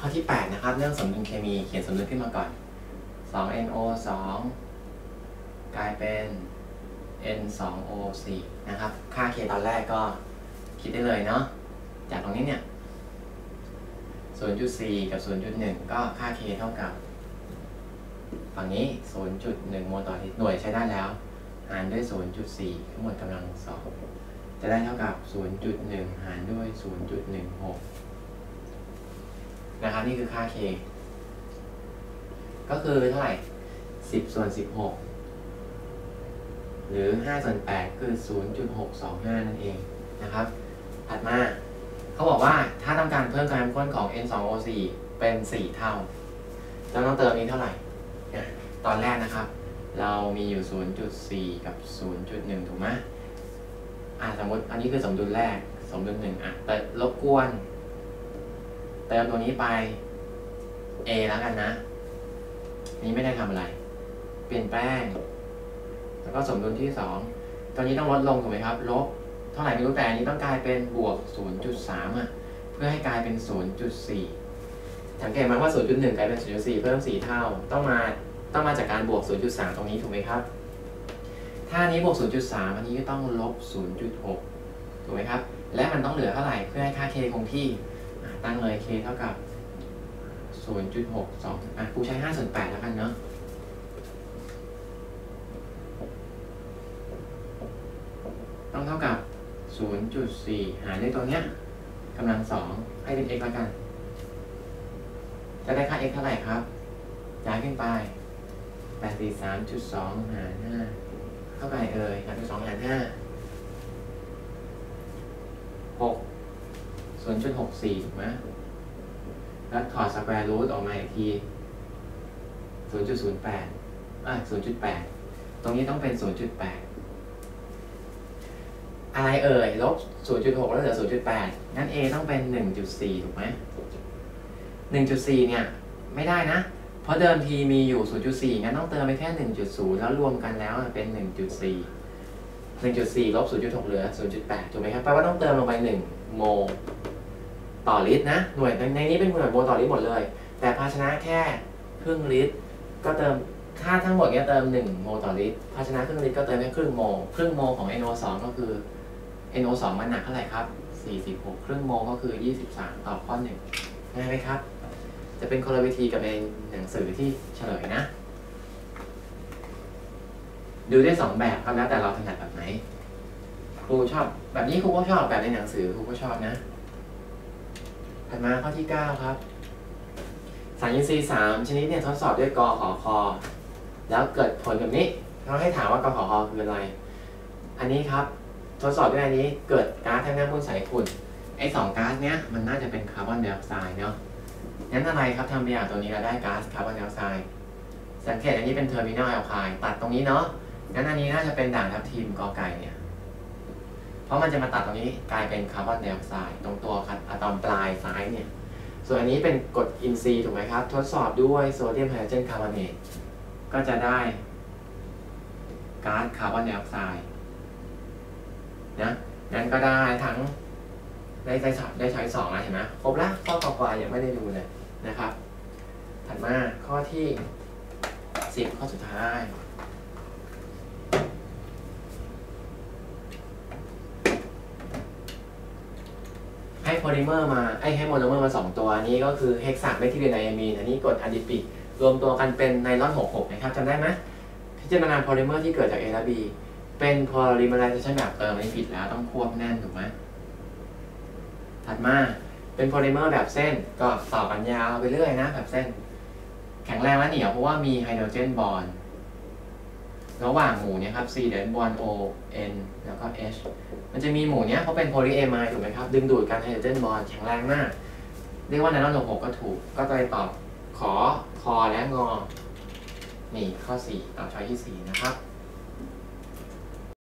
อที่8นะครับเรื่องสมดุลเคมีเขียนสมดุลขึ้นมาก่อน 2NO2 กลายเป็น N2O4 นะครับค่า K ตอนแรกก็คิดได้เลยเนาะจากตรงนี้เนี่ย 0.4 กับ 0.1 ก็ค่า K เท่ากับฝั่งนี้ 0.1 โมลต่อลิตรหน่วยใช้ได้แล้วหารด้วย 0.4 ทั้งหมดกำลัง2จะได้เท่ากับ 0.1 หารด้วย 0.16 นะครับนี่คือค่า K ก็คือเท่าไหร่10 ส่วน 16 หรือ5 ส่วน 8 คือ 0.625 นั่นเองนะครับถัดมาเขาบอกว่าถ้าต้องการเพิ่มการเข้มข้นของ N2O4 เป็น 4 เท่าเราต้องเติมนี้เท่าไหร่ตอนแรกนะครับเรามีอยู่ 0.4 กับ 0.1 ถูกไหมสมมติอันนี้คือสมดุลแรกสมดุล1แต่รบกวนเติมตัวนี้ไป A แล้วกันนะนี้ไม่ได้ทำอะไรเปลี่ยนแปลงแล้วก็สมดุลที่2ตอนนี้ต้องลดลงถูกไหมครับลบเท่าไหร่ไม่รู้แต่อันนี้ต้องกลายเป็นบวก 0.3 เพื่อให้กลายเป็น 0.4 สังเกตไหมว่า 0.1 กลายเป็น 0.4 เพิ่ม4เท่าต้องมาจากการบวก 0.3 ตรงนี้ถูกไหมครับถ้านี้บวก 0.3 อันนี้ก็ต้องลบ 0.6 ถูกไหมครับและมันต้องเหลือเท่าไหร่เพื่อให้ค่า K คงที่ตั้งเลย K เท่ากับ 0.62 ครูใช้5 ส่วน 8 แล้วกันเนาะต้องเท่ากับ 0.4 หารด้วยตัวเนี้ยกำลัง2ให้เป็น x แล้วกันจะได้ค่า x เท่าไหร่ครับย้ายขึ้นไป 843.2 หาร 5 เท่าไหร่เอ่ย8.2 หาร 5 6 0.64 ถูกไหมแล้วถอดสแควร์รูทออกมาอีกที 0.08 ตรงนี้ต้องเป็น 0.8 อะไรเอ่ยลบ 0.6 แล้วเหลือ 0.8 งั้น A ต้องเป็น 1.4 ถูกไหม 1.4 เนี่ยไม่ได้นะเพราะเดิมทีมีอยู่ 0.4 งั้นต้องเติมไปแค่ 1.0 แล้วรวมกันแล้วเป็น 1.4 ลบ 0.6 เหลือ 0.8 ถูกไหมครับแปลว่าต้องเติมลงไป 1 โมลต่อลิตรนะหน่วยในนี้เป็นหน่วยโมลต่อลิตรหมดเลยแต่ภาชนะแค่ครึ่งลิตรก็เติมถ้าทั้งหมดเนี่ยเติม1 โมลต่อลิตรภาชนะครึ่งลิตรก็เติมแค่ครึ่งโมลของ NO2 ก็คือ NO2 มันหนักเท่าไหร่ครับ46ครึ่งโมลก็คือ23ตอบข้อ1ง่ายไหมครับจะเป็นคนละวิธีกับในหนังสือที่เฉลยนะดูได้2แบบครับแล้วแต่เราถนัดแบบไหนครูชอบแบบนี้ครูก็ชอบแบบในหนังสือครูก็ชอบนะถัดมาข้อที่9ครับสารอินทรีย์3ชนิดเนี่ยทดสอบด้วยกขคแล้วเกิดผลแบบนี้เขาให้ถามว่ากขคคืออะไรอันนี้ครับทดสอบด้วยอันนี้เกิดก๊าซแท่งน้ำมูลใสขุ่นไอ้2ก๊าซเนี้ยมันน่าจะเป็นคาร์บอนไดออกไซด์เนาะงั้นอะไรครับทำตัวอย่างตัวนี้เราได้ก๊าซคาร์บอนไดออกไซด์สังเกตอันนี้เป็นเทอร์มินอลแอลไคน์ตัดตรงนี้เนาะงั้นอันนี้น่าจะเป็นด่างทับทิมกอไก่เนี่ยเพราะมันจะมาตัดตรงนี้กลายเป็นคาร์บอนไดออกไซด์ตรงตัวอะตอมปลายซ้ายเนี่ยส่วนอันนี้เป็นกรดอินทรีย์ถูกไหมครับทดสอบด้วยโซเดียมไฮโดรเจนคาร์บอเนตก็จะได้ก๊าซคาร์บอนไดออกไซด์นะงั้นก็ได้ทั้งได้ใช้2แล้วเห็นไหมครบแล้วข้อกกยังไม่ได้ดูเลยนะครับถัดมาข้อที่10ข้อสุดท้ายให้โพลิเมอร์มาให้โมโนเมอร์มา2ตัวนี้ก็คือเฮกซาเมทิลไนอะมีนอันนี้กรดอะดิปิกรวมตัวกันเป็นไนลอน66นะครับจำได้ไหมพิจารณาโพลิเมอร์ที่เกิดจาก A และ B เป็นโพลิเมอไรเซชันแบบไม่ผิดแล้วต้องควบแน่นถูกไหมถัดมาเป็นโพลิเมอร์แบบเส้นก็ต่อกันยาวไปเรื่อยนะแบบเส้นแข็งแรงและเหนียวเพราะว่ามีไฮโดรเจนบอนด์ระหว่างหมู่เนี่ยครับ C เดี๋ยวบอนด์ O N แล้วก็ H มันจะมีหมู่เนี้ยเขาเป็นโพลีเอไมด์ถูกไหมครับดึงดูดกันไฮโดรเจนบอนด์แข็งแรงมากเรียกว่าไนลอน66ก็ถูกก็จะไปตอบขอคอและงอนี่ข้อ4ตอบช้อยที่4นะครับ